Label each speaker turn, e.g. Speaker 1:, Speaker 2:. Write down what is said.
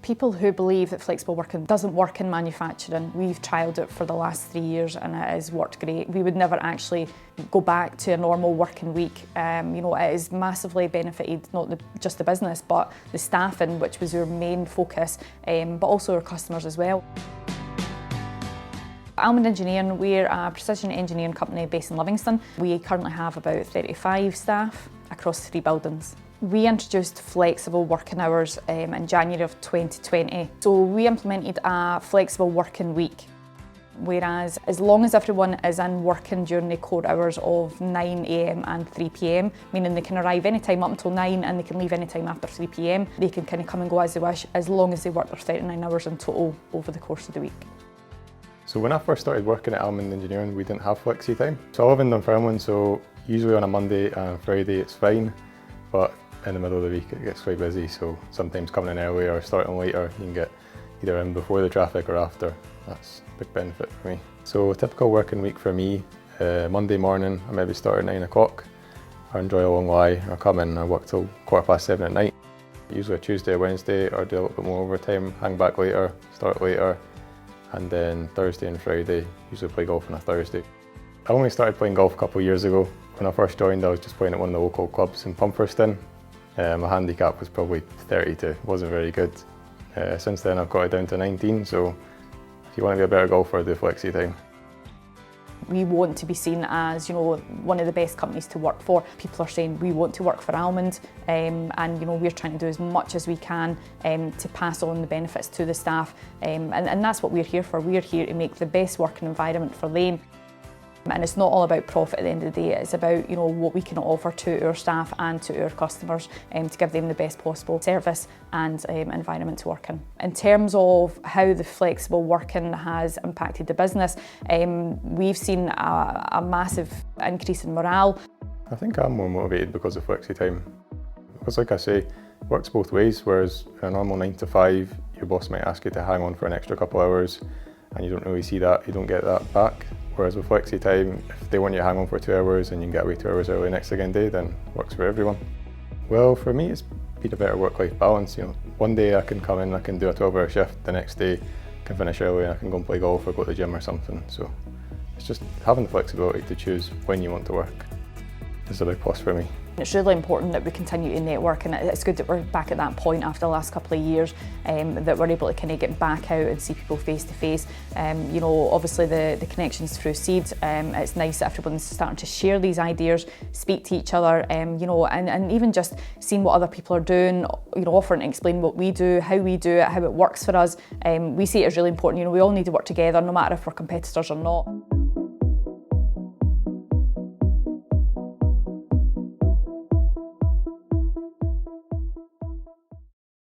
Speaker 1: People who believe that flexible working doesn't work in manufacturing, we've trialled it for the last 3 years and it has worked great. We would never actually go back to a normal working week. It has massively benefited not just the business but the staffing, which was our main focus, but also our customers as well. Almond Engineering, we're a precision engineering company based in Livingston. We currently have about 35 staff across 3 buildings. We introduced flexible working hours in January of 2020. So we implemented a flexible working week, whereas as long as everyone is in working during the core hours of 9 AM and 3 PM, meaning they can arrive any time up until 9 and they can leave any time after 3 PM, they can kind of come and go as they wish, as long as they work their 39 hours in total over the course of the week.
Speaker 2: So when I first started working at Almond Engineering, we didn't have flexi time. So I live in Dunfermline, so usually on a Monday and Friday it's fine, but in the middle of the week it gets quite busy, so sometimes coming in early or starting later, you can get either in before the traffic or after. That's a big benefit for me. So a typical working week for me, Monday morning I maybe start at 9 o'clock, I enjoy a long lie, I come in and I work till 7:15 at night. Usually a Tuesday or Wednesday, or do a little bit more overtime, hang back later, start later, and then Thursday and Friday usually play golf on a Thursday. I only started playing golf a couple of years ago. When I first joined I was just playing at one of the local clubs in Pumperston. My handicap was probably 32, wasn't very good. Since then I've got it down to 19, so if you want to be a better golfer, do flexi time.
Speaker 1: We want to be seen as, one of the best companies to work for. People are saying we want to work for Almond, and we're trying to do as much as we can to pass on the benefits to the staff, and that's what we're here for. We're here to make the best working environment for them. And it's not all about profit at the end of the day, it's about what we can offer to our staff and to our customers to give them the best possible service and environment to work in. In terms of how the flexible working has impacted the business, we've seen a massive increase in morale.
Speaker 2: I think I'm more motivated because of flexi time. Because like I say, it works both ways, whereas in a normal 9 to 5, your boss might ask you to hang on for an extra couple hours and you don't really see that, you don't get that back. Whereas with flexi time, if they want you to hang on for 2 hours and you can get away 2 hours early next again day, then it works for everyone. Well, for me it's been a better work-life balance. One day I can come in, I can do a 12-hour shift, the next day I can finish early and I can go and play golf or go to the gym or something. So it's just having the flexibility to choose when you want to work is a big plus for me.
Speaker 1: It's really important that we continue to network, and it's good that we're back at that point after the last couple of years, that we're able to kind of get back out and see people face to face. Obviously the connections through Seed, it's nice that everyone's starting to share these ideas, speak to each other, and even just seeing what other people are doing, offering to explain what we do, how we do it, how it works for us. We see it as really important. We all need to work together, no matter if we're competitors or not.